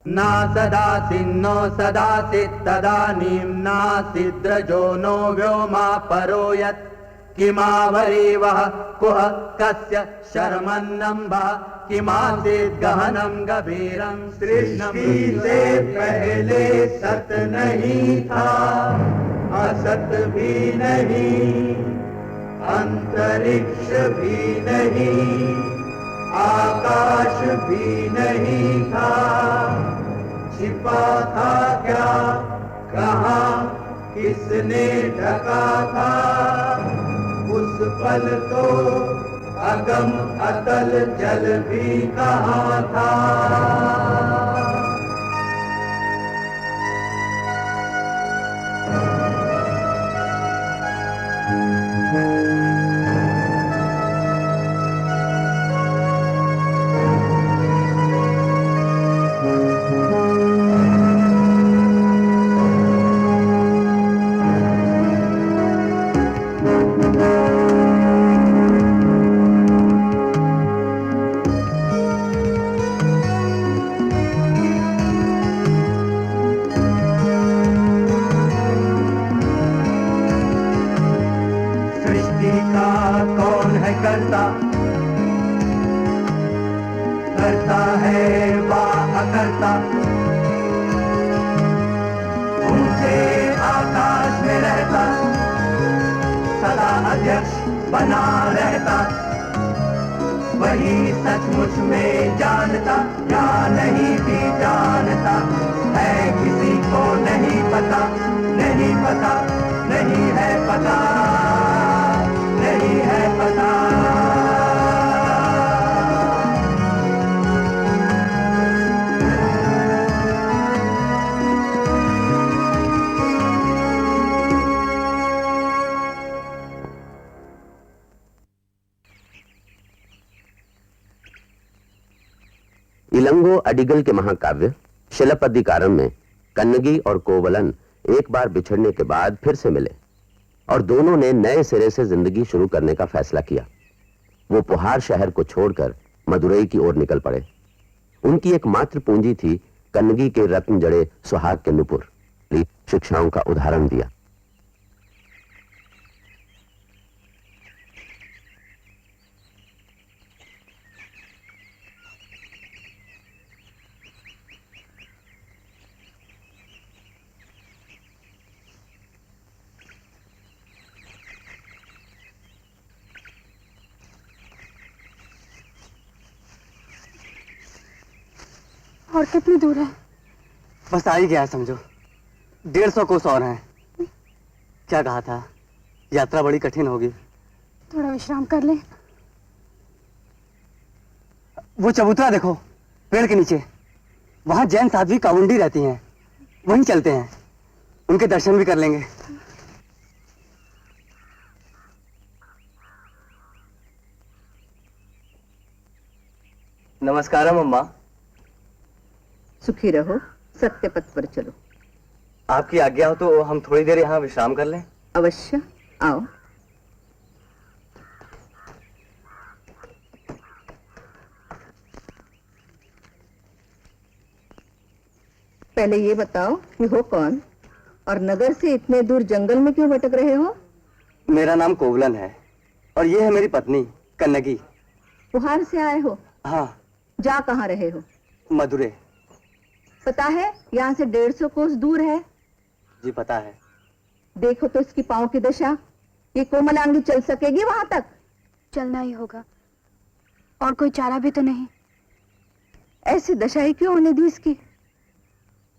ना सदासिन्नो सदासित् तदानीं नासिद्रजो नो व्योमा परो यत् किमावरीवः कुह कस्य शर्मन्नम्भः किमासीत् गहनं गभीरं सृष्टि से पहले सत नहीं था, असत भी नहीं, अंतरिक्ष भी नहीं, आकाश भी नहीं था, छिपा था क्या, कहाँ, किसने ढका था, उस पल तो अगम अतल जल भी कहाँ था। करता है वा अकर्ता, ऊंचे आकाश में रहता, सदा अध्यक्ष बना रहता, वही सचमुच में जानता या नहीं भी जानता है, किसी को नहीं पता, नहीं पता, नहीं है पता, नहीं है पता। इलंगो अडिगल के महाकाव्य शिलापद्दिकारम में कन्नगी और कोवलन एक बार बिछड़ने के बाद फिर से मिले और दोनों ने नए सिरे से जिंदगी शुरू करने का फैसला किया। वो पुहार शहर को छोड़कर मदुरई की ओर निकल पड़े। उनकी एकमात्र पूंजी थी कन्नगी के रत्न जड़े सुहाग के नुपुर। शिक्षाओं का उदाहरण दिया। और कितनी दूर है? बस आ ही गया समझो। 150 कोस और हैं। क्या कहा था, यात्रा बड़ी कठिन होगी। थोड़ा विश्राम कर ले। वो चबूतरा देखो पेड़ के नीचे, वहां जैन साध्वी काउंडी रहती हैं, वहीं चलते हैं, उनके दर्शन भी कर लेंगे। नमस्कारम अम्मा। सुखी रहो, सत्य पथ पर चलो। आपकी आज्ञा हो तो हम थोड़ी देर यहाँ विश्राम कर लें। अवश्य, आओ। पहले ये बताओ कि हो कौन और नगर से इतने दूर जंगल में क्यों भटक रहे हो? मेरा नाम कोवलन है और ये है मेरी पत्नी कन्नगी। पुहार से आए हो? हाँ। जा कहाँ रहे हो? मदुरै। पता है यहाँ से 150 कोस दूर है। जी पता है। देखो तो इसकी पांव की दशा, ये कोमलांगी चल सकेगी वहां तक? चलना ही होगा, और कोई चारा भी तो नहीं। ऐसी दशा ही क्यों होने दी इसकी?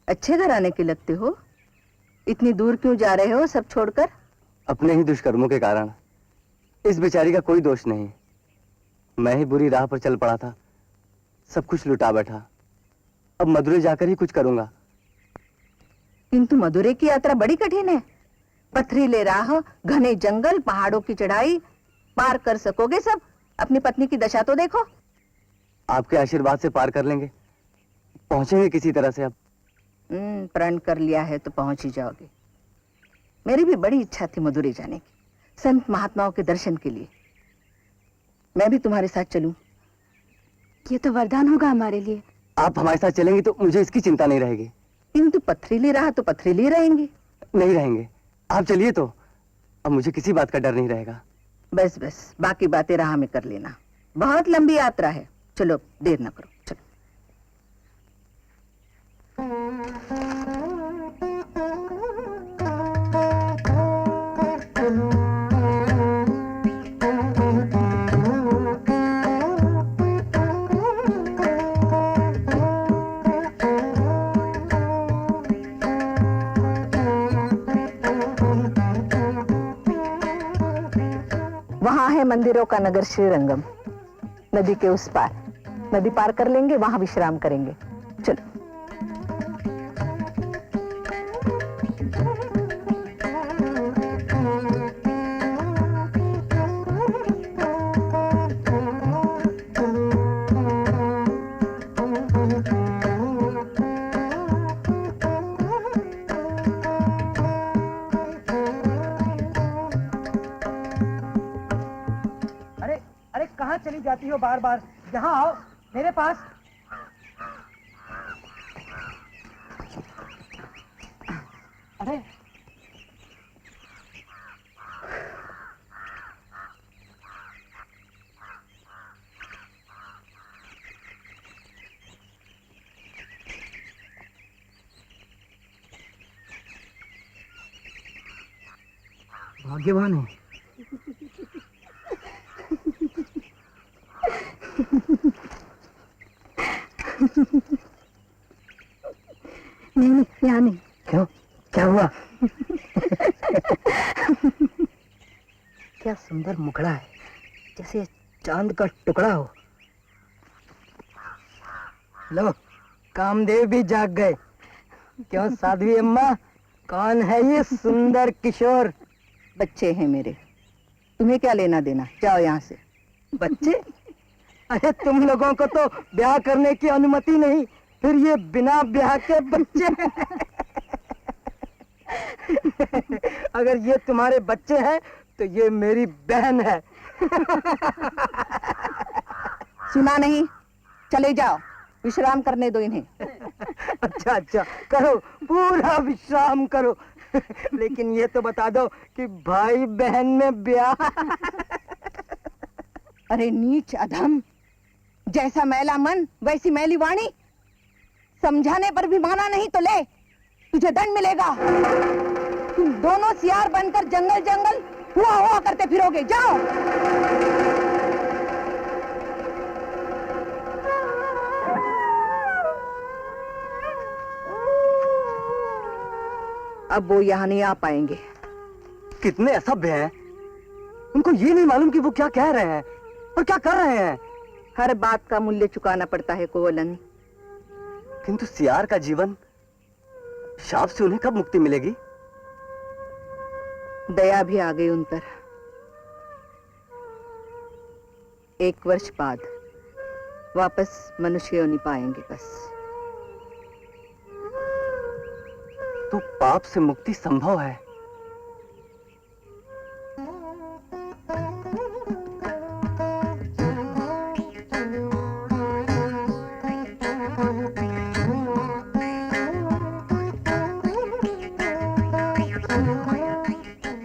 अच्छे घराने के लगते हो, इतनी दूर क्यों जा रहे हो सब छोड़कर? अपने ही दुष्कर्मों के कारण। इस बेचारी का कोई दोष नहीं, मैं ही बुरी राह पर चल पड़ा था, सब कुछ लुटा बैठा। अब मदुरै जाकर ही कुछ करूंगा। किंतु मदुरै की यात्रा बड़ी कठिन है। पथरीले राह, घने जंगल, पहाड़ों की चढ़ाई, पार कर सकोगे सब? अपनी पत्नी की दशा तो देखो। आपके आशीर्वाद से पार कर लेंगे, पहुंचेंगे किसी तरह से। अब प्रण कर लिया है तो पहुंच ही जाओगे। मेरी भी बड़ी इच्छा थी मदुरै जाने की, संत महात्माओं के दर्शन के लिए। मैं भी तुम्हारे साथ चलूं? ये तो वरदान होगा हमारे लिए। आप हमारे साथ चलेंगे तो मुझे इसकी चिंता नहीं रहेगी। किंतु पथरीली राह तो पथरीली रहेंगी। नहीं रहेंगे, आप चलिए तो अब मुझे किसी बात का डर नहीं रहेगा। बस बस, बाकी बातें राह में कर लेना, बहुत लंबी यात्रा है। चलो देर ना करो, चलो। वहां है मंदिरों का नगर श्रीरंगम, नदी के उस पार। नदी पार कर लेंगे, वहां विश्राम करेंगे। चलो। अरे कहाँ चली जाती हो बार बार? यहाँ आओ मेरे पास। अरे भाग्यवान है। नहीं, यहाँ नहीं। क्यों, क्या हुआ? क्या सुंदर मुखड़ा है, जैसे चांद का टुकड़ा हो। लो, कामदेव भी जाग गए। क्यों साध्वी अम्मा, कौन है ये सुंदर किशोर? बच्चे हैं मेरे, तुम्हें क्या लेना देना? जाओ यहाँ से। बच्चे? अरे तुम लोगों को तो ब्याह करने की अनुमति नहीं, फिर ये बिना ब्याह के बच्चे। अगर ये तुम्हारे बच्चे हैं तो ये मेरी बहन है। सुना नहीं? चले जाओ, विश्राम करने दो इन्हें। अच्छा अच्छा, करो, पूरा विश्राम करो। लेकिन ये तो बता दो कि भाई बहन में ब्याह। अरे नीच अधम, जैसा मैला मन वैसी मैली वाणी। समझाने पर भी माना नहीं तो ले, तुझे दंड मिलेगा। तुम दोनों सियार बनकर जंगल जंगल हुआ हुआ करते फिरोगे। जाओ। अब वो यहाँ नहीं आ पाएंगे। कितने असभ्य हैं, उनको ये नहीं मालूम कि वो क्या कह रहे हैं और क्या कर रहे हैं। हर बात का मूल्य चुकाना पड़ता है कोवलन। किंतु सियार का जीवन, शाप से उन्हें कब मुक्ति मिलेगी? दया भी आ गई उन पर। 1 वर्ष बाद वापस मनुष्य योनि पाएंगे बस। तो पाप से मुक्ति संभव है।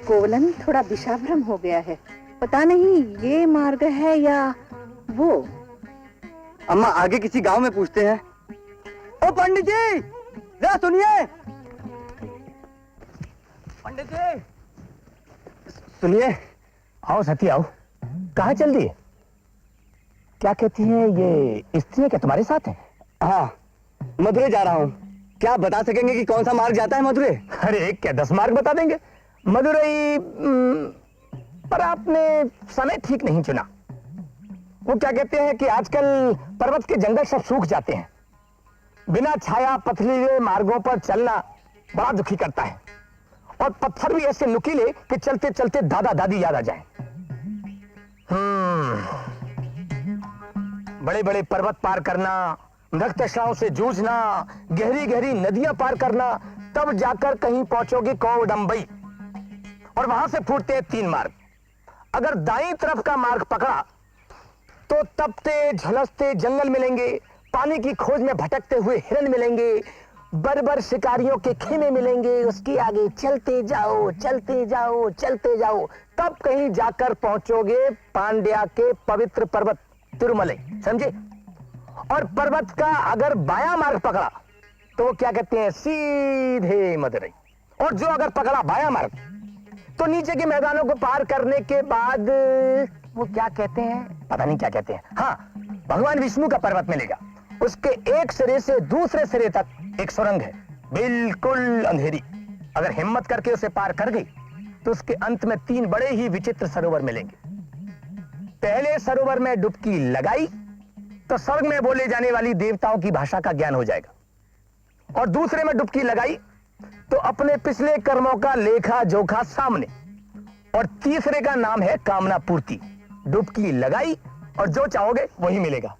कोवलन थोड़ा दिशाभ्रम हो गया है, पता नहीं ये मार्ग है या वो। अम्मा आगे किसी गांव में पूछते हैं। ओ पंडित जी, जरा सुनिए। पंडित जी, सुनिए। आओ सती आओ। कहाँ चल दी? क्या कहती हैं ये स्त्री क्या तुम्हारे साथ है? हाँ, मदुरै जा रहा हूँ। क्या आप बता सकेंगे कि कौन सा मार्ग जाता है मदुरै? अरे क्या 10 मार्ग बता देंगे। मदुरै पर आपने समय ठीक नहीं चुना। वो क्या कहते हैं कि आजकल पर्वत के जंगल सब सूख जाते हैं। बिना छाया पथरीले मार्गों पर चलना बड़ा दुखी करता है, और पत्थर भी ऐसे नुकीले कि चलते चलते दादा दादी याद आ जाए। बड़े बड़े पर्वत पार करना, रक्तस्राव से जूझना, गहरी गहरी नदियां पार करना, तब जाकर कहीं पहुंचोगे कोवडंबई, और वहां से फूटते 3 मार्ग। अगर दाईं तरफ का मार्ग पकड़ा तो तपते झलसते जंगल मिलेंगे, पानी की खोज में भटकते हुए हिरन मिलेंगे, बर्बर शिकारियों के खेमे मिलेंगे, उसके आगे चलते जाओ चलते जाओ चलते जाओ, तब कहीं जाकर पहुंचोगे पांड्या के पवित्र पर्वत तिरुमलई, समझे? और पर्वत का अगर बायां मार्ग पकड़ा तो वो क्या कहते हैं, सीधे मदुरई। और जो अगर पकड़ा बायां मार्ग तो नीचे के मैदानों को पार करने के बाद वो क्या कहते हैं, पता नहीं क्या कहते हैं। हाँ, भगवान विष्णु का पर्वत मिलेगा। उसके एक सिरे से दूसरे सिरे तक एक सुरंग है, बिल्कुल अंधेरी। अगर हिम्मत करके उसे पार कर गई तो उसके अंत में 3 बड़े ही विचित्र सरोवर मिलेंगे। पहले सरोवर में डुबकी लगाई तो स्वर्ग में बोले जाने वाली देवताओं की भाषा का ज्ञान हो जाएगा, और दूसरे में डुबकी लगाई तो अपने पिछले कर्मों का लेखा जोखा सामने, और तीसरे का नाम है कामना पूर्ति। डुबकी लगाई और जो चाहोगे वही मिलेगा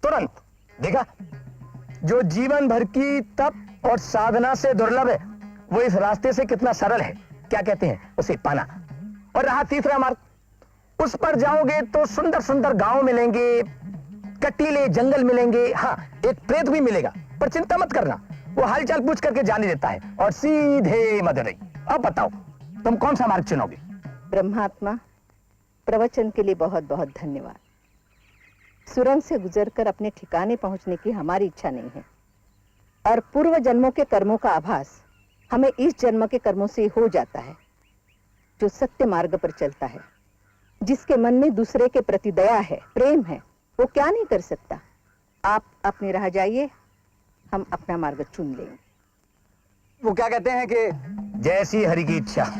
तुरंत। देखा, जो जीवन भर की तप और साधना से दुर्लभ है वो इस रास्ते से कितना सरल है, क्या कहते हैं, उसे पाना। और रहा तीसरा मार्ग, उस पर जाओगे तो सुंदर सुंदर गांव मिलेंगे, कटीले जंगल मिलेंगे, हाँ एक प्रेत भी मिलेगा, पर चिंता मत करना, वो हालचाल पूछ करके जान ही देता है, और सीधे मदुरई। अब बताओ तुम कौन सा मार्ग चुनोगे? ब्रह्मात्मा, प्रवचन के लिए बहुत बहुत धन्यवाद। सुरंग से गुजरकर अपने ठिकाने पहुंचने की हमारी इच्छा नहीं है, और पूर्व जन्मों के कर्मों का आभास हमें इस जन्म के कर्मों से हो जाता है। जो सत्य मार्ग पर चलता है, जिसके मन में दूसरे के प्रति दया है, प्रेम है, वो क्या नहीं कर सकता। आप अपनी राह जाइए, हम अपना मार्ग चुन लेंगे। वो क्या कहते हैं कि जैसी हरि की इच्छा।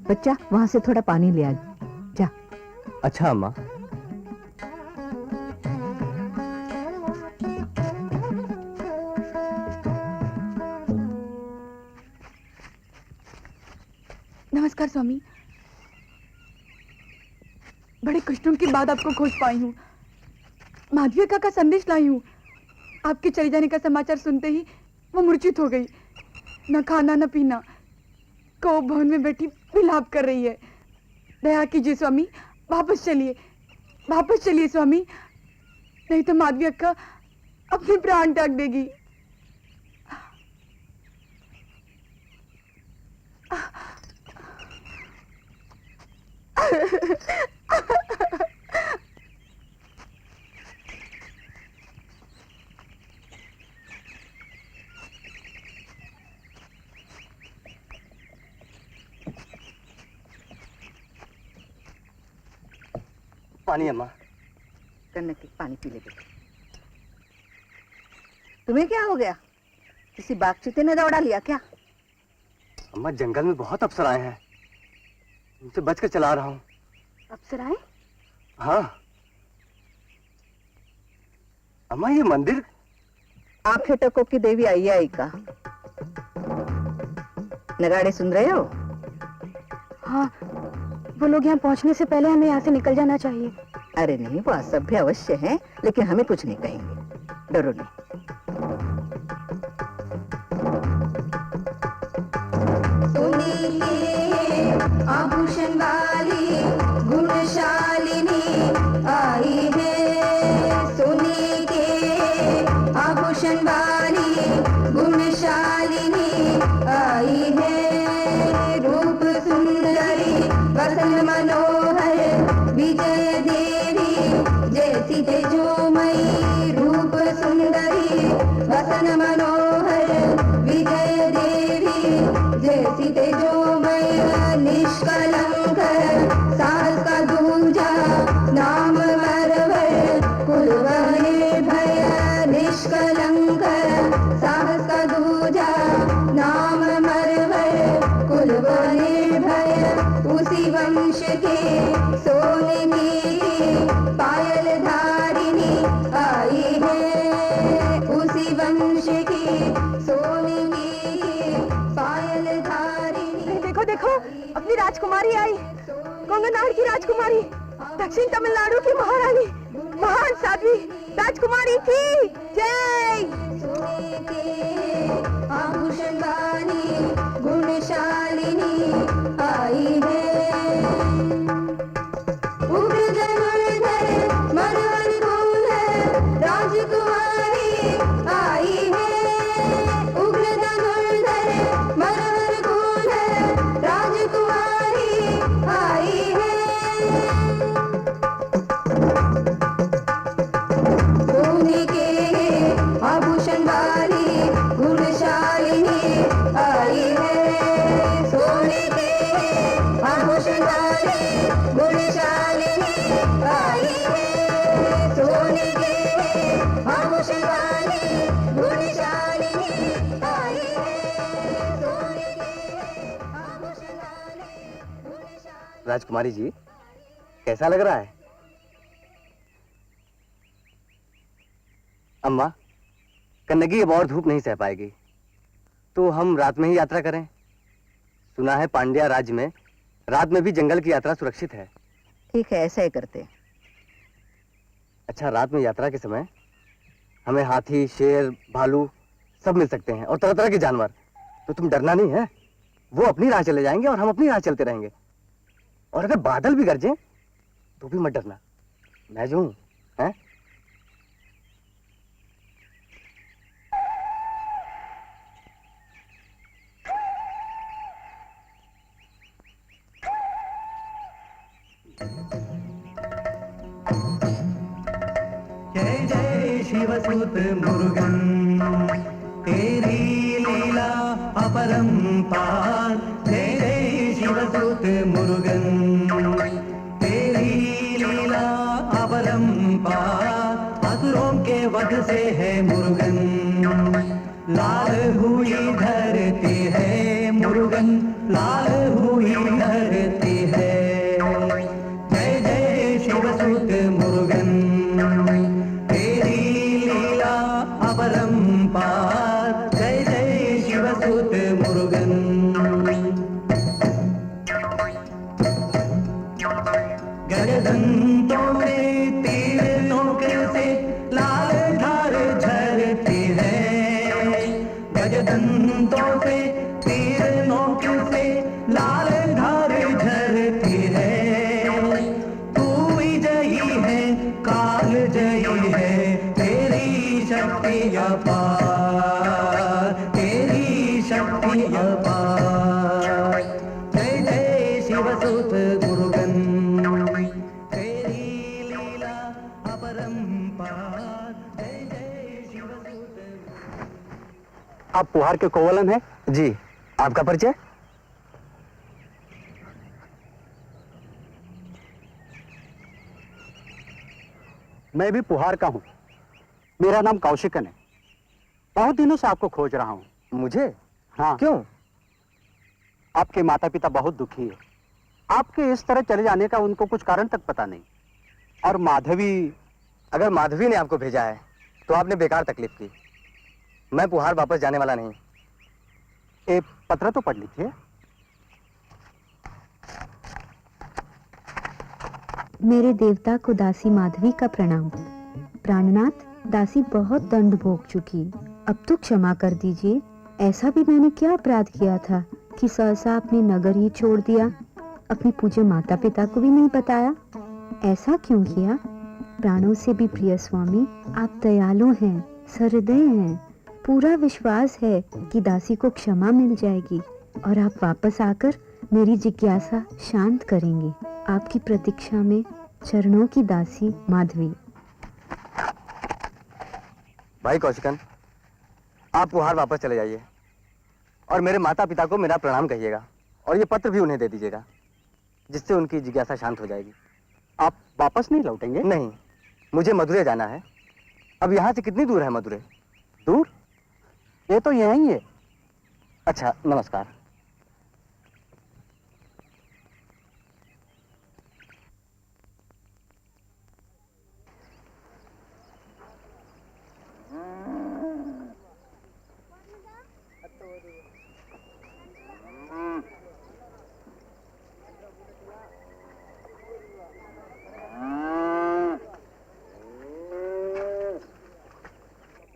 बच्चा, वहां से थोड़ा पानी ले आ जा। अच्छा अम्मा। नमस्कार स्वामी। बड़े कष्टों के बाद आपको खोज पाई हूँ। माधवी अक्का का संदेश लाई हूँ। आपके चले जाने का समाचार सुनते ही वो मूर्छित हो गई, न खाना न पीना, को भवन में बैठी विलाप कर रही है। दया कीजिए स्वामी, वापस चलिए स्वामी, नहीं तो माधवी अक्का अपने प्राण त्याग देगी। पानी अम्मा। कन्नकी, पानी पी ले बेटा। तुम्हें क्या हो गया? किसी बागचीते ने दौड़ा लिया क्या? अम्मा, जंगल में बहुत अप्सराएं हैं, उनसे बचकर चला रहा हूँ। अप्सराएं? हाँ अम्मा, ये मंदिर आंखें टको की देवी आई का नगाड़े सुन रहे हो? हाँ, वो लोग यहाँ पहुँचने से पहले हमें यहाँ से निकल जाना चाहिए। अरे नहीं, वो असभ्य अवश्य है, लेकिन हमें कुछ नहीं कहेंगे, डरो नहीं। आभूषण वाली गुणशालिनी आई है, सोने के आभूषण वाली गुणशालिनी आई है। रूप सुंदरी वसन मनोहर विजय देवी जैसी तेजोमयी। रूप सुंदरी वसन मनोहर विजय देवी जैसी तेजोमयी। निष्कलंक साहस का दूजा नाम मरवर कुलवह निर्भय। निष्कलंक साहस का दूजा नाम मरवर कुलवह निर्भय। उसी वंश के सोने की पायल धारिणी आई है। उसी वंश की सोने की पायल धारिणी। देखो देखो, राजकुमारी आई, गंगानार की राजकुमारी, दक्षिण तमिलनाडु की महारानी, महान साध्वी राजकुमारी की जय। सोने के आभूषण वाली गुणशालिनी आई है। उग्र धनुर्धर मनोहर दुल्हन राजकुमारी आई है। उग्र धनुर्धर मनोहर दुल्हन राजकुमारी आई है। सोने के आभूषण वाली गुणशालिनी आई है। सोने के आभूषण वाली गुणशालिनी आई है। सोने के आभूषण वाली गुणशालिनी आई है। सोने के आभूषण वाली गुणशालिनी। राजकुमारी जी, कैसा लग रहा है? अम्मा, कन्नगी अब और धूप नहीं सह पाएगी, तो हम रात में ही यात्रा करें। सुना है पांड्या राज्य में रात में भी जंगल की यात्रा सुरक्षित है। ठीक है, ऐसा ही करते। अच्छा, रात में यात्रा के समय हमें हाथी, शेर, भालू सब मिल सकते हैं और तरह तरह के जानवर। तो तुम डरना नहीं है, वो अपनी राह चले जाएंगे और हम अपनी राह चलते रहेंगे। और अगर बादल भी गरजें तो भी मत डरना, मैं जो हूं, हैं? जय जय शिवसुत मुरुगन, तेरी लीला अपरंपार। जय जय शिवसुत मुरुगन, तेरी लीला अपरंपार। असुरों के वध से है मुरुगन, लाल हुई धरती है मुरुगन, लाल हुई धरती है। जय जय शिवसुत मुरुगन, तेरी लीला अपरंपार। जय जय शिवसुत मुरुगन। गजदंतों से तीर नोक से लाल धार झरती है। गजदंतों से तीर नोक से लाल धार झरती है। तू विजयी है, काल जयी है, तेरी शक्ति अपार, तेरी शक्ति अपार। जय जय शिवसुत मुरुगन, तेरी लीला अपरंपार। जय जय शिवसुत। आप पुहार के कोवलन हैं? जी। आपका परिचय? मैं भी पुहार का हूँ। मेरा नाम कौशिकन है। बहुत दिनों से आपको खोज रहा हूँ। मुझे? हाँ। क्यों? आपके माता पिता बहुत दुखी है। आपके इस तरह चले जाने का उनको कुछ कारण तक पता नहीं। और माधवी, अगर माधवी ने आपको भेजा है तो आपने बेकार तकलीफ की। मैं पुहार वापस जाने वाला नहीं। एक पत्र तो पढ़ लीजिए। मेरे देवता को दासी माधवी का प्रणाम। प्राणनाथ, दासी बहुत दंड भोग चुकी, अब तो क्षमा कर दीजिए। ऐसा भी मैंने क्या अपराध किया था कि सहसा अपने नगर ही छोड़ दिया, अपने पूज्य माता पिता को भी नहीं बताया। ऐसा क्यों किया? प्राणों से भी प्रिय स्वामी, आप दयालु हैं, सहृदय हैं। पूरा विश्वास है कि दासी को क्षमा मिल जाएगी और आप वापस आकर मेरी जिज्ञासा शांत करेंगे। आपकी प्रतीक्षा में चरणों की दासी माधवी। भाई कौशिकन, आप पुहार वापस चले जाइए और मेरे माता पिता को मेरा प्रणाम कहिएगा और ये पत्र भी उन्हें दे दीजिएगा, जिससे उनकी जिज्ञासा शांत हो जाएगी। आप वापस नहीं लौटेंगे? नहीं, मुझे मदुरै जाना है। अब यहाँ से कितनी दूर है मदुरै? दूर? ये तो यहीं है। अच्छा, नमस्कार।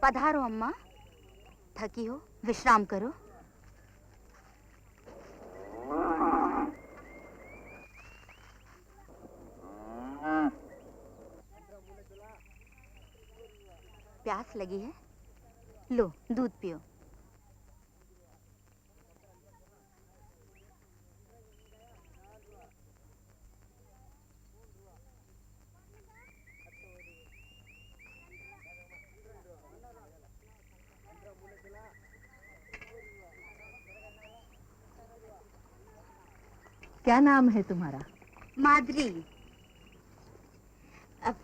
पधारो अम्मा। थकी हो, विश्राम करो। प्यास लगी है? लो, दूध पियो। क्या नाम है तुम्हारा? माधुरी।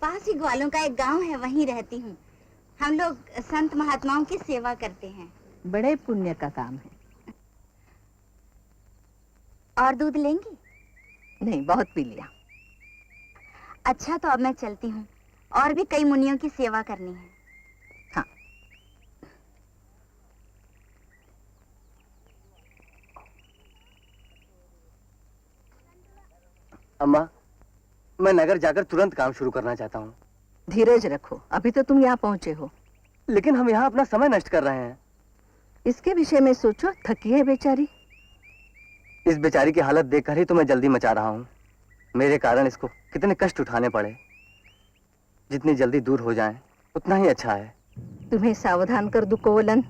पास ही ग्वालों का एक गांव है, वहीं रहती हूँ। हम लोग संत महात्माओं की सेवा करते हैं। बड़े पुण्य का काम है। और दूध लेंगी? नहीं, बहुत पी लिया। अच्छा, तो अब मैं चलती हूँ। और भी कई मुनियों की सेवा करनी है। हाँ। अम्मा, मैं नगर जाकर तुरंत काम शुरू करना चाहता हूँ। धीरज रखो, अभी तो तुम यहाँ पहुँचे हो। लेकिन हम यहाँ अपना समय नष्ट कर रहे हैं। इसके विषय में सोचो, थकी है बेचारी। इस बेचारी की हालत देखकर ही तो मैं जल्दी मचा रहा हूँ। मेरे कारण इसको कितने कष्ट उठाने पड़े। जितनी जल्दी दूर हो जाएं, उतना ही अच्छा है। तुम्हें सावधान कर दूं कोवलन,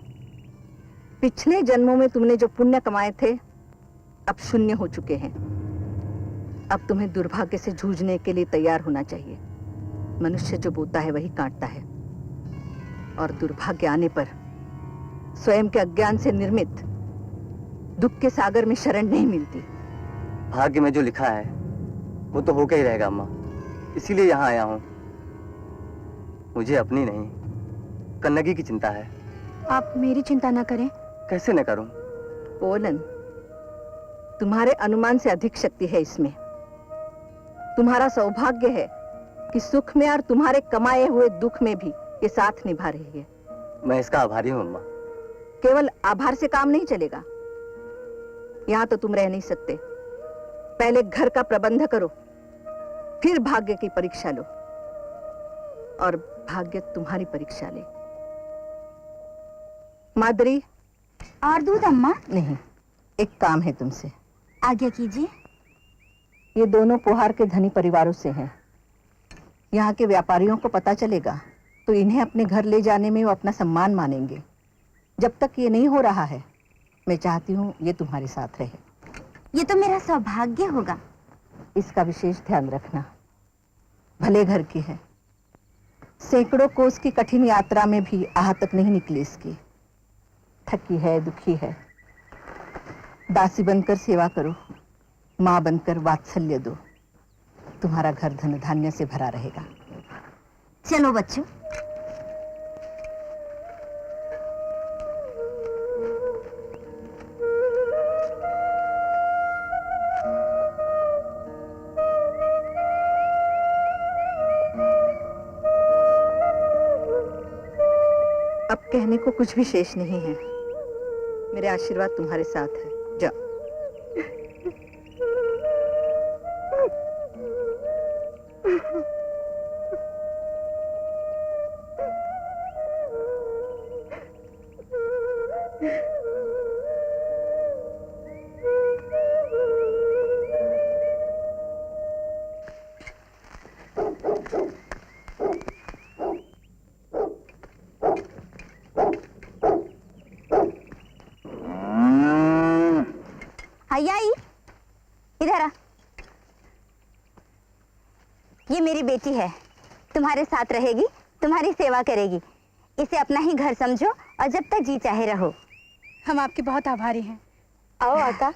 पिछले जन्मों में तुमने जो पुण्य कमाए थे अब शून्य हो चुके हैं। अब तुम्हें दुर्भाग्य से जूझने के लिए तैयार होना चाहिए। मनुष्य जो बोता है वही काटता है, और दुर्भाग्य आने पर स्वयं के अज्ञान से निर्मित दुख के सागर में शरण नहीं मिलती। भाग्य में जो लिखा है वो तो होकर ही रहेगा अम्मा, इसीलिए यहाँ आया हूँ। मुझे अपनी नहीं, कन्नगी की चिंता है। आप मेरी चिंता ना करें। कैसे न करूं? कोवलन, तुम्हारे अनुमान से अधिक शक्ति है इसमें। तुम्हारा सौभाग्य है कि सुख में और तुम्हारे कमाए हुए दुख में भी ये साथ निभा रही है। मैं इसका आभारी हूँ अम्मा। केवल आभार से काम नहीं चलेगा। यहाँ तो तुम रह नहीं सकते। पहले घर का प्रबंध करो, फिर भाग्य की परीक्षा लो, और भाग्य तुम्हारी परीक्षा ले। माधुरी। और दूध अम्मा? नहीं, एक काम है तुमसे। आज्ञा कीजिए। ये दोनों पुहार के धनी परिवारों से हैं। यहाँ के व्यापारियों को पता चलेगा तो इन्हें अपने घर ले जाने में वो अपना सम्मान मानेंगे। जब तक ये नहीं हो रहा है, मैं चाहती हूँ ये तुम्हारे साथ रहे। ये तो मेरा सौभाग्य होगा। इसका विशेष ध्यान रखना। भले घर की है, सैकड़ों कोस की कठिन यात्रा में भी आह तक नहीं निकली इसकी। थकी है, दुखी है। दासी बनकर सेवा करो, माँ बनकर वात्सल्य दो। तुम्हारा घर धन धान्य से भरा रहेगा। चलो बच्चों। अब कहने को कुछ भी शेष नहीं है। मेरे आशीर्वाद तुम्हारे साथ है। जाओ। आई, इधर आ। ये मेरी बेटी है, तुम्हारे साथ रहेगी, तुम्हारी सेवा करेगी। इसे अपना ही घर समझो और जब तक जी चाहे रहो। हम आपके बहुत आभारी हैं। आओ आका।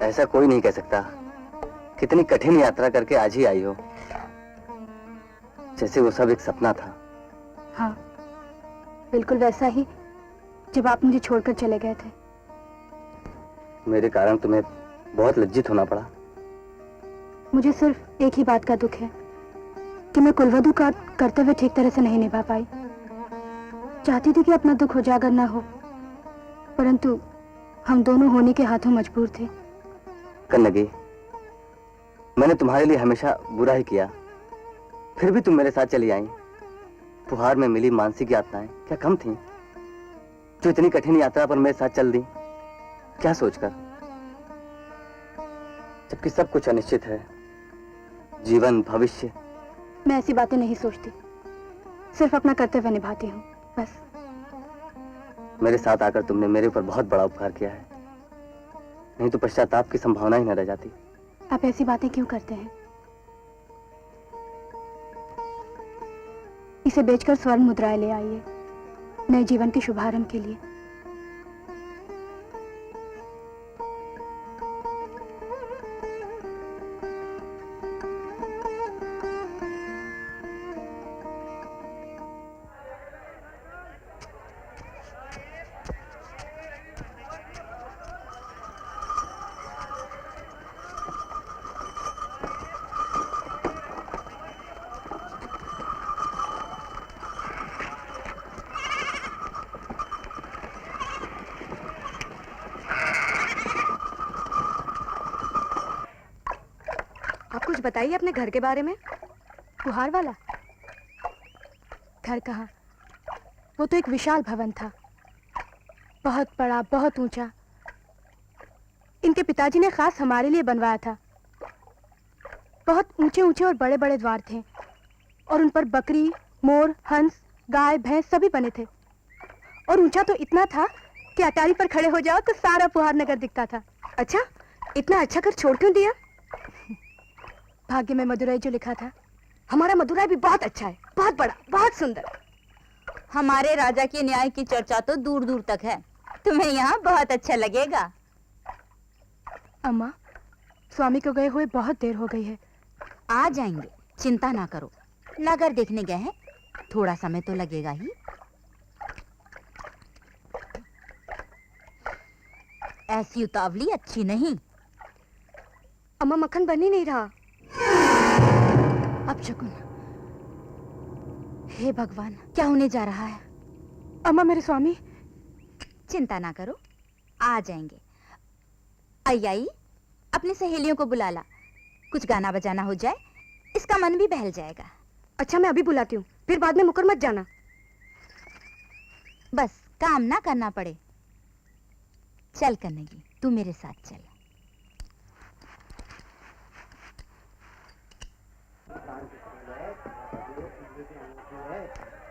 ऐसा कोई नहीं कह सकता। कितनी कठिन यात्रा करके आज ही आई हो, जैसे वो सब एक सपना था। हाँ, बिल्कुल वैसा ही जब आप मुझे छोड़कर चले गए थे। मेरे कारण तुम्हें बहुत लज्जित होना पड़ा। मुझे सिर्फ एक ही बात का दुख है कि मैं कुलवधू का कर्तव्य ठीक तरह से नहीं निभा पाई। चाहती थी कि अपना दुख उजागर ना हो, परंतु हम दोनों होने के हाथों मजबूर थे। कन्नगी, मैंने तुम्हारे लिए हमेशा बुरा ही किया, फिर भी तुम मेरे साथ चली आई। फुहार में मिली मानसिक यातनाएं क्या कम थीं, जो इतनी कठिन यात्रा पर मेरे साथ चल दी? क्या सोचकर? जबकि सब कुछ अनिश्चित है, जीवन, भविष्य। मैं ऐसी बातें नहीं सोचती, सिर्फ अपना कर्तव्य निभाती हूँ, बस। मेरे साथ आकर तुमने मेरे ऊपर बहुत बड़ा उपकार किया है, नहीं तो पश्चाताप की संभावना ही न रह जाती। आप ऐसी बातें क्यों करते हैं? इसे बेचकर स्वर्ण मुद्राएं ले आइए, नए जीवन के शुभारंभ के लिए। आप कुछ बताइए अपने घर के बारे में। फुहार वाला घर कहाँ, वो तो एक विशाल भवन था, बहुत बड़ा, बहुत ऊंचा। इनके पिताजी ने खास हमारे लिए बनवाया था। बहुत ऊंचे ऊंचे और बड़े बड़े द्वार थे, और उन पर बकरी, मोर, हंस, गाय, भैंस सभी बने थे। और ऊंचा तो इतना था कि अटारी पर खड़े हो जाओ तो सारा फुहार नगर दिखता था। अच्छा, इतना अच्छा घर छोड़ क्यों दिया? भाग्य में मदुरई जो लिखा था। हमारा मदुरई भी बहुत अच्छा है, बहुत बड़ा, बहुत सुंदर। हमारे राजा के न्याय की चर्चा तो दूर दूर तक है, तुम्हें यहाँ बहुत अच्छा लगेगा। अम्मा, स्वामी को गए हुए बहुत देर हो गई है। आ जाएंगे, चिंता ना करो। नगर देखने गए हैं, थोड़ा समय तो लगेगा ही। ऐसी उतावली अच्छी नहीं। अम्मा, मक्खन बन ही नहीं रहा। अब शकुन, हे भगवान, क्या होने जा रहा है? अम्मा, मेरे स्वामी। चिंता ना करो, आ जाएंगे। आई अपनी सहेलियों को बुला ला, कुछ गाना बजाना हो जाए, इसका मन भी बहल जाएगा। अच्छा, मैं अभी बुलाती हूँ, फिर बाद में मुकर मत जाना। बस काम ना करना पड़े। चल कन्नगी, तू मेरे साथ चल।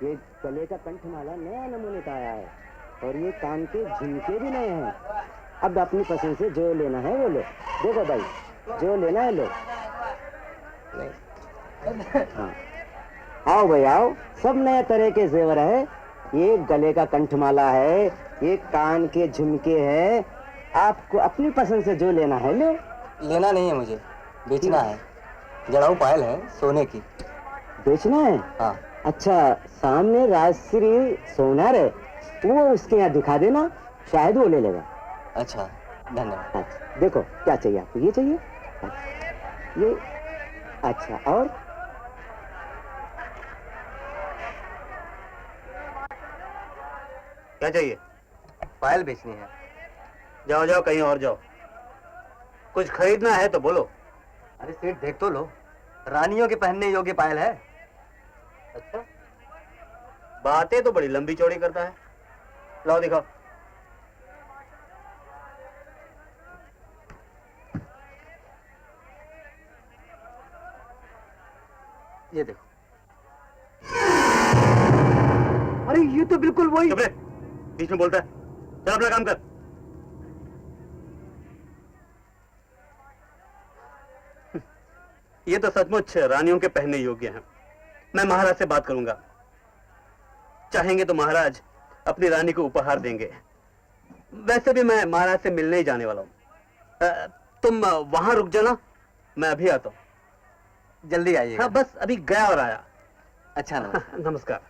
ये गले का कंठमाला नया नमूने का आया है, और ये कान के झुमके भी नए हैं। अब अपनी पसंद से जो लेना है वो लो। देखो भाई, जो लेना है लो। हाँ, आओ भाई आओ, सब नए तरह के जेवर है। ये गले का कंठमाला है, ये कान के झुमके है। आपको अपनी पसंद से जो लेना है लो। लेना नहीं है मुझे, बेचना है। जड़ाऊ पायल है सोने की। बेचना है? हाँ। अच्छा, सामने राजश्री सोनार है, वो उसके यहाँ दिखा देना, शायद वो ले लेगा। अच्छा, धन्यवाद। अच्छा, देखो क्या चाहिए आपको? ये चाहिए? अच्छा, ये। अच्छा, और क्या चाहिए? पायल बेचनी है। जाओ जाओ, कहीं और जाओ। कुछ खरीदना है तो बोलो। अरे सेठ, देख तो लो, रानियों के पहनने योग्य पायल है। अच्छा, बातें तो बड़ी लंबी चौड़ी करता है। लाओ दिखाओ। ये देखो। अरे ये तो बिल्कुल वही। चुप रहे, बीच में बोलता है। चल अपना काम कर। ये तो सचमुच रानियों के पहनने योग्य हैं। मैं महाराज से बात करूंगा, चाहेंगे तो महाराज अपनी रानी को उपहार देंगे। वैसे भी मैं महाराज से मिलने ही जाने वाला हूं। तुम वहां रुक जाना, मैं अभी आता हूं। जल्दी आइए। हाँ, बस अभी गया और आया। अच्छा, नमस्कार। नमस्कार।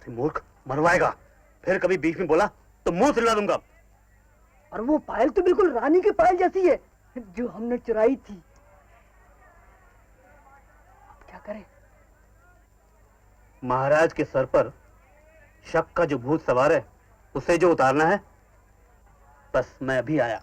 मूर्ख, मरवाएगा। फिर कभी बीच में बोला तो मुंह सिला दूंगा। और वो पायल तो बिल्कुल रानी की पायल जैसी है, जो हमने चुराई थी। अब क्या करें? महाराज के सर पर शक का जो भूत सवार है उसे जो उतारना है, बस मैं अभी आया।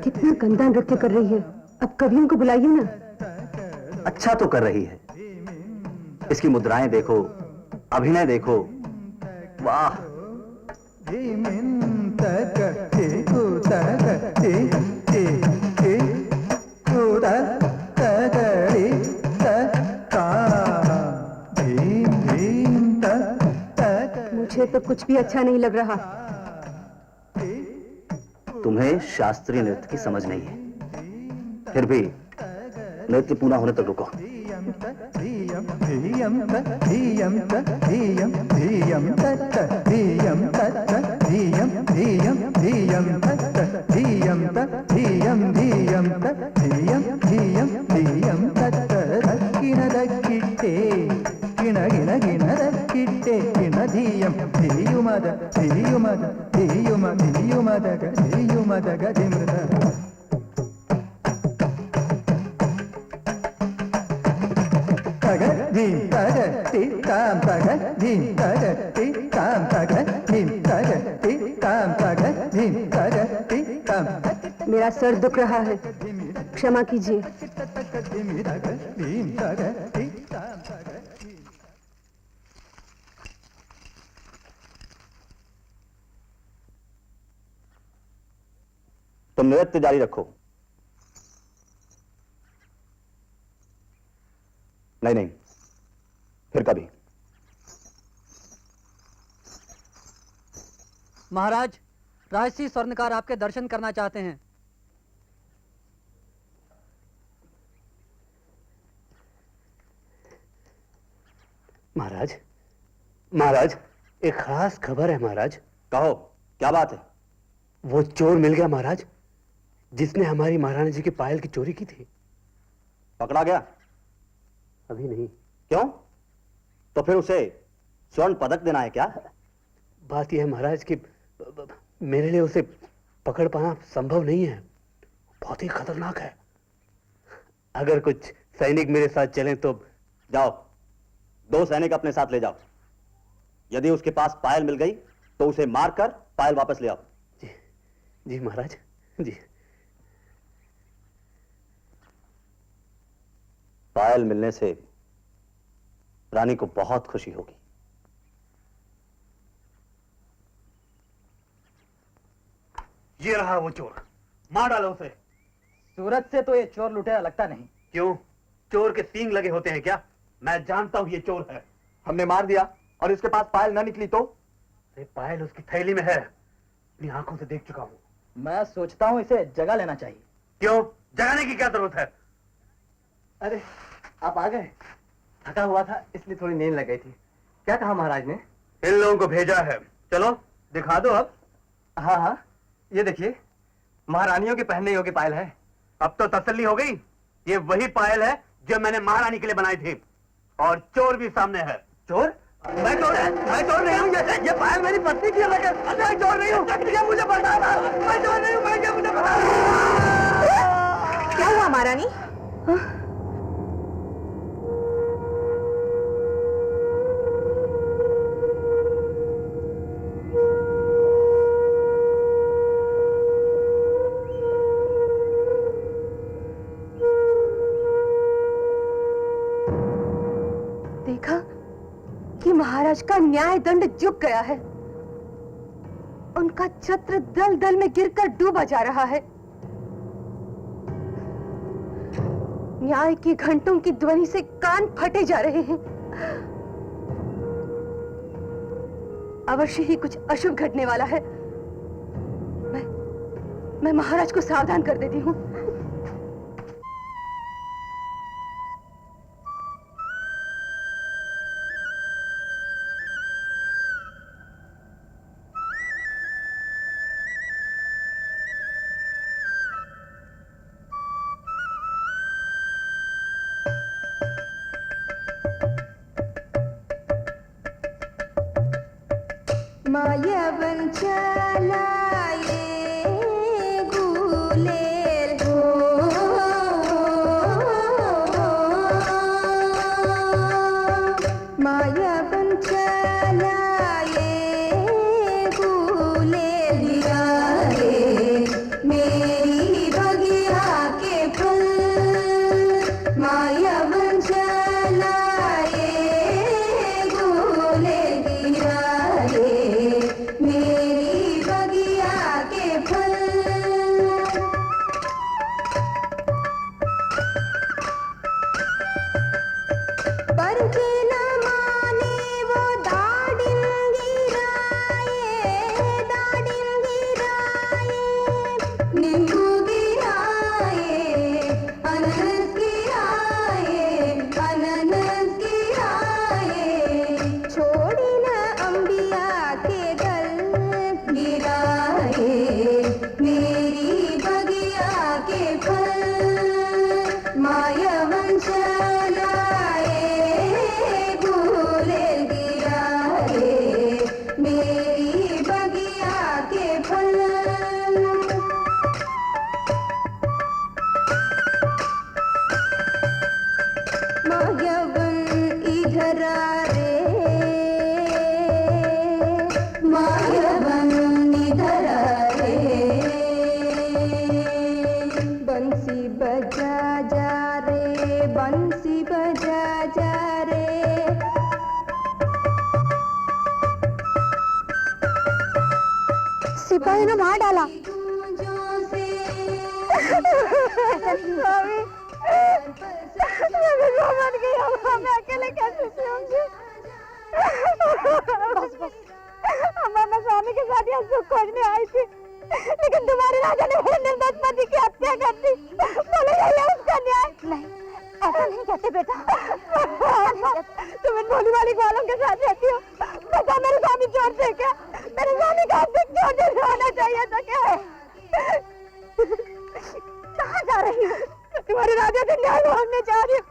कितना गंदा नृत्य कर रही है। अब कवियों को बुलाइए ना। अच्छा तो कर रही है, इसकी मुद्राएं देखो, अभिनय देखो, वाह। मुझे तो कुछ भी अच्छा नहीं लग रहा। तुम्हें शास्त्रीय नृत्य की समझ नहीं है, फिर भी नृत्य पूरा होने तक रुको। मेरा सर दुख रहा है, क्षमा कीजिए। तुम नृत्य जारी रखो। नहीं नहीं, फिर कभी। महाराज, राजसी स्वर्णकार आपके दर्शन करना चाहते हैं। महाराज, महाराज, एक खास खबर है महाराज। कहो, क्या बात है? वो चोर मिल गया महाराज, जिसने हमारी महारानी जी की पायल की चोरी की थी। पकड़ा गया? अभी नहीं। क्यों? तो फिर उसे स्वर्ण पदक देना है क्या? बात यह है महाराज कि मेरे लिए उसे पकड़ पाना संभव नहीं है, बहुत ही खतरनाक है। अगर कुछ सैनिक मेरे साथ चलें तो। जाओ, 2 सैनिक अपने साथ ले जाओ। यदि उसके पास पायल मिल गई तो उसे मारकर पायल वापस ले आओ। जी जी महाराज, जी। पायल मिलने से रानी को बहुत खुशी होगी। ये रहा वो चोर, मार डालो उसे। सूरत से तो ये चोर लुटेरा लगता नहीं। क्यों? चोर के सींग लगे होते हैं क्या? मैं जानता हूं ये चोर है। हमने मार दिया और इसके पास पायल ना निकली तो? अरे पायल उसकी थैली में है, अपनी आंखों से देख चुका हूं। मैं सोचता हूँ इसे जगा लेना चाहिए। क्यों? जगाने की क्या जरूरत है? अरे आप आ गए। थका हुआ था इसलिए थोड़ी नींद लग गई थी। क्या कहा महाराज ने? इन लोगों को भेजा है। चलो दिखा दो अब। हाँ हाँ, ये देखिए, महारानियों के पहनने योग्य पायल है। अब तो तसल्ली हो गई। ये वही पायल है जो मैंने महारानी के लिए बनाई थी, और चोर भी सामने है। चोर? मैं तोड़ रही हूँ ये पायल मेरी पत्नी की अलग है। मैं तोड़ रही हूँ, ये मुझे बताना। मैं तोड़ रही हूँ, मैं क्या मुझे बताना। क्या हुआ महारानी? देखा कि महाराज का न्याय दंड झुक गया है। उनका छत्र दल दल में गिरकर डूबा जा रहा है। न्याय की घंटों की ध्वनि से कान फटे जा रहे हैं। अवश्य ही कुछ अशुभ घटने वाला है। मैं महाराज को सावधान कर देती हूँ। मायावन चलाए गुलेल हो, मायावन चलाए गुलेल लिया रे मेरी बगिया के फूल। मायावन चलाए गुलेल लिया रे मेरी बगिया के फूल। पर के न माने वो दाड़िम गिराए, नींबू गिराए, अनानास गिराए, छोड़ी न अंबिया के गल गिराए मेरी बगिया के फल। मायावन चलाए गुलेल गिराए मेरी बगिया के फल। मायावन इधर आ रे, मायावन इधर आ रे, बंसी बजा जा रे, बंसी बजा जा रे। सिपाही ने मार डाला। स्वामी, मैं मर गई हूँ, मैं अकेले कैसे जीऊंगी? बस बस, मैं स्वामी के साथ यहाँ सुख खोजने आई थी, लेकिन तुम्हारे राजा ने मेरे निर्दोष पति की हत्या कर दी। बोले यही है उसका न्याय? नहीं, ऐसा नहीं कहते बेटा। तुम इन भोली वाली ग्वालों के साथ रहती हो। बता मेरे स्वामी चोर थे क्या? मेरे स्वामी का हत्या चोर जैसा होना चाहिए था क्या? कहाँ जा रही हो? तुम्हारे राजा से न्याय मांगने जा रही हूँ।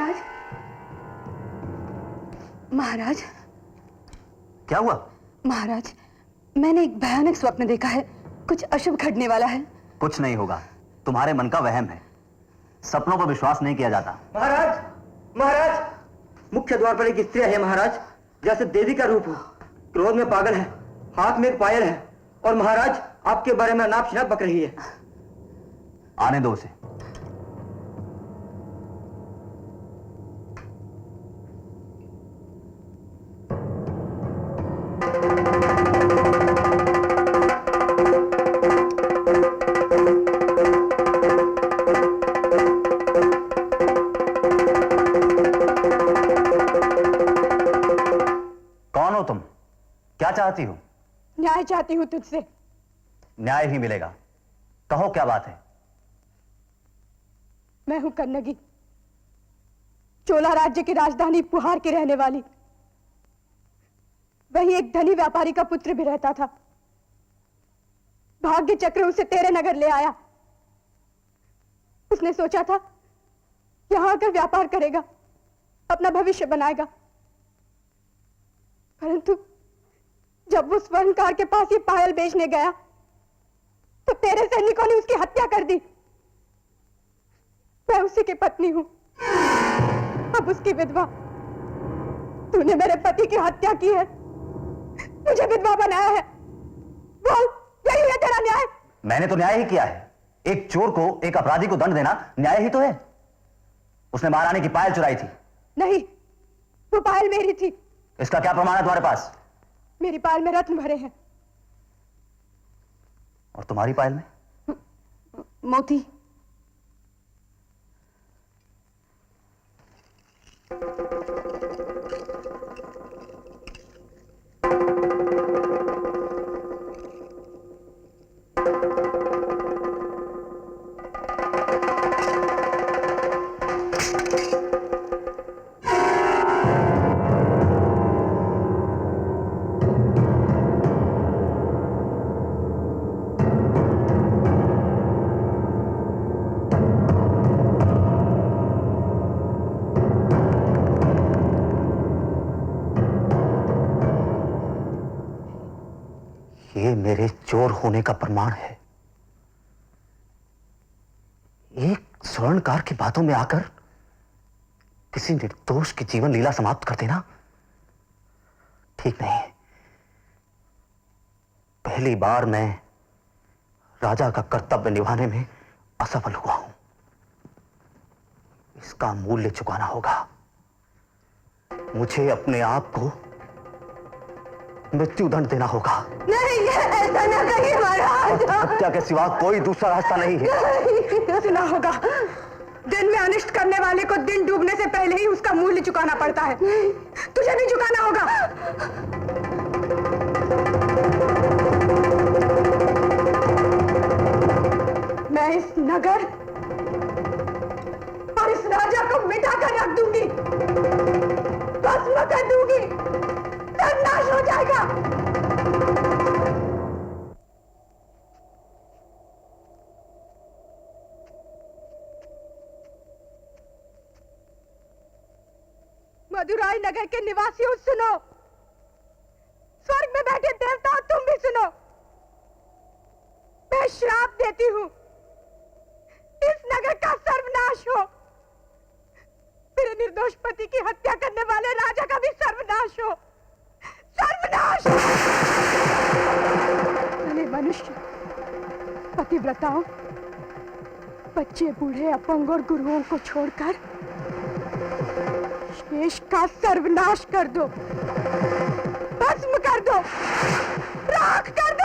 महाराज, महाराज, क्या हुआ? महाराज, मैंने एक भयानक स्वप्न देखा है। कुछ अशुभ घटने वाला है। कुछ नहीं होगा, तुम्हारे मन का वहम है। सपनों पर विश्वास नहीं किया जाता। महाराज, महाराज, मुख्य द्वार पर एक स्त्री है महाराज, जैसे देवी का रूप हो, क्रोध में पागल है, हाथ में एक पायल है, और महाराज आपके बारे में नाप शनाप बक रही है। आने दो उसे। कौन हो तुम? क्या चाहती हो? न्याय चाहती हूँ तुझसे। न्याय ही मिलेगा। कहो क्या बात है? मैं हूं कन्नगी, चोला राज्य की राजधानी पुहार की रहने वाली। वहीं एक धनी व्यापारी का पुत्र भी रहता था। भाग्य चक्र उसे तेरे नगर ले आया। उसने सोचा था यहां आकर व्यापार करेगा, अपना भविष्य बनाएगा। परंतु जब वो स्वर्णकार के पास ये पायल बेचने गया तो तेरे सैनिकों ने उसकी हत्या कर दी। मैं उसी की पत्नी हूं, अब उसकी विधवा। तूने मेरे पति की हत्या की है, मुझे विधवा बनाया है। बोल, यही है तेरा न्याय? मैंने तो न्याय ही किया है। एक चोर को, एक अपराधी को दंड देना न्याय ही तो है। उसने महारानी की पायल चुराई थी। नहीं, वो पायल मेरी थी। इसका क्या प्रमाण है तुम्हारे पास? मेरी पायल में रत्न भरे हैं। और तुम्हारी पायल में? मोती। ये मेरे चोर होने का प्रमाण है। एक स्वर्णकार की बातों में आकर किसी निर्दोष की जीवन लीला समाप्त कर देना ठीक नहीं। पहली बार मैं राजा का कर्तव्य निभाने में असफल हुआ हूं। इसका मूल्य चुकाना होगा। मुझे अपने आप को मृत्युदंड देना होगा। नहीं, ऐसा ना कहिए महाराज। हत्या के सिवा कोई दूसरा रास्ता नहीं है। सुना होगा, दिन में अनिष्ट करने वाले को दिन डूबने से पहले ही उसका मूल्य चुकाना पड़ता है। तुझे भी चुकाना होगा। मैं इस नगर और इस राजा को मिटा कर रख दूंगी, भस्म कर दूंगी, सर्वनाश हो जाएगा। मदुराई नगर के निवासियों सुनो, स्वर्ग में बैठे देवताओं तुम भी सुनो। मैं श्राप देती हूं, इस नगर का सर्वनाश हो। मेरे निर्दोष पति की हत्या करने वाले राजा का भी सर्वनाश हो। सर्वनाश! भले मनुष्य, पतिव्रताओं, बच्चे, बूढ़े, अपंग और गुरुओं को छोड़कर शेष का सर्वनाश कर दो, भस्म कर दो, राख कर दो।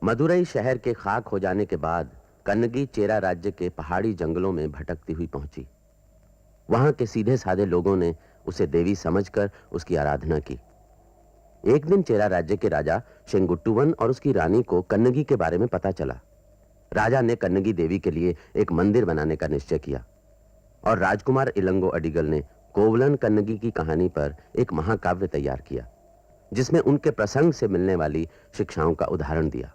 मदुरई शहर के खाक हो जाने के बाद कन्नगी चेरा राज्य के पहाड़ी जंगलों में भटकती हुई पहुंची। वहां के सीधे साधे लोगों ने उसे देवी समझकर उसकी आराधना की। एक दिन चेरा राज्य के राजा शेंगुट्टुवन और उसकी रानी को कन्नगी के बारे में पता चला। राजा ने कन्नगी देवी के लिए एक मंदिर बनाने का निश्चय किया और राजकुमार इलंगो अडिगल ने कोवलन कन्नगी की कहानी पर एक महाकाव्य तैयार किया, जिसमें उनके प्रसंग से मिलने वाली शिक्षाओं का उदाहरण दिया।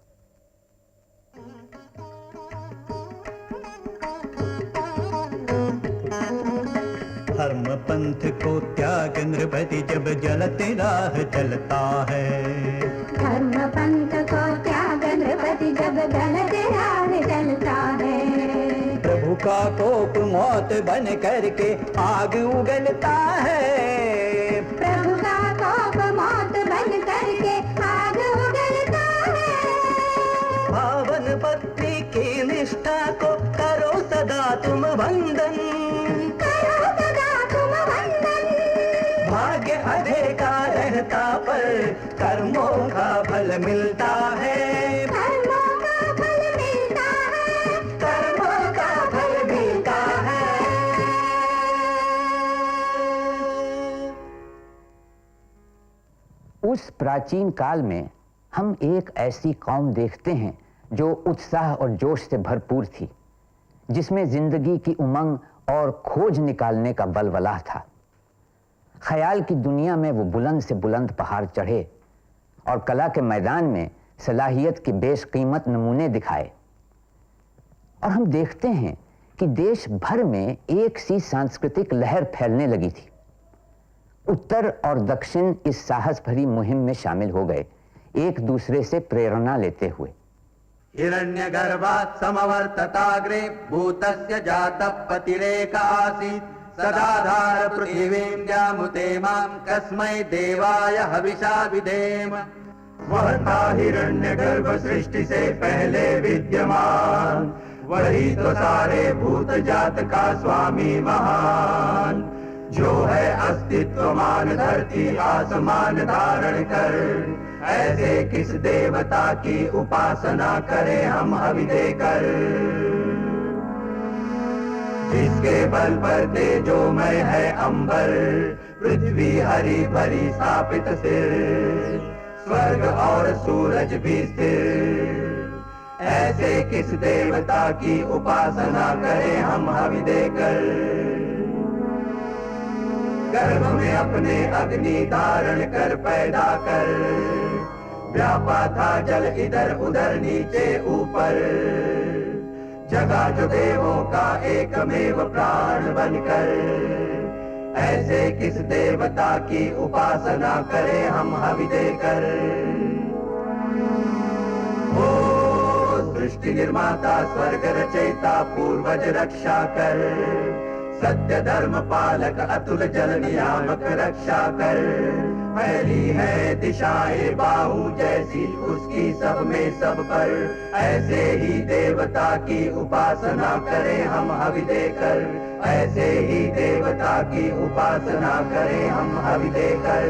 धर्म पंथ को त्याग नृपति जब जलते राह चलता है। धर्म पंथ को त्याग नृपति जब जलते राह चलता है। प्रभु का कोप मौत बन करके आग उगलता है। प्रभु का कोप मौत बन करके आग उगलता है। पावन पत्नी की निष्ठा को करो सदा तुम वंदन। भाग्य अधे का रहता पर कर्मों का फल मिलता है। कर्मों का फल मिलता है। कर्मों का फल मिलता है। उस प्राचीन काल में हम एक ऐसी कौम देखते हैं जो उत्साह और जोश से भरपूर थी, जिसमें जिंदगी की उमंग और खोज निकालने का बलबला था। ख्याल की दुनिया में वो बुलंद से बुलंद पहाड़ चढ़े और कला के मैदान में सलाहियत के बेशकीमत नमूने दिखाए। और हम देखते हैं कि देश भर में एक सी सांस्कृतिक लहर फैलने लगी थी। उत्तर और दक्षिण इस साहस भरी मुहिम में शामिल हो गए, एक दूसरे से प्रेरणा लेते हुए। हिरण्यगर्भात् समवर्तताग्रे भूतस्य जातः पतिरेक आसीत् सदाधार पृथिवीं जामुते मां कस्मै देवाय हविषा विधेम। वह था हिरण्यगर्भ सृष्टि से पहले विद्यमान, वही तो सारे भूत जात का स्वामी महान, जो है अस्तित्वमान धरती आसमान धारण कर। ऐसे किस देवता की उपासना करें हम हवि देकर, जिसके बल पर तेजोमय है अंबर, पृथ्वी हरी भरी स्थापित सिर, स्वर्ग और सूरज भी स्थिर। ऐसे किस देवता की उपासना करें हम हवि देकर। गर्भ में अपने अग्नि धारण कर पैदा कर, व्यापा था जल इधर उधर नीचे ऊपर, जगा जो देवों का एकमेव प्राण बनकर। ऐसे किस देवता की उपासना करें हम हवि देकर। ओ सृष्टि निर्माता स्वर्ग रचयिता पूर्वज रक्षा कर, सत्य धर्म पालक अतुल जल नियामक रक्षा कर। फैली है दिशाएं बाहु जैसी उसकी सब में सब पर, ऐसे ही देवता की उपासना करें हम हवि देकर। ऐसे ही देवता की उपासना करें हम हवि देकर।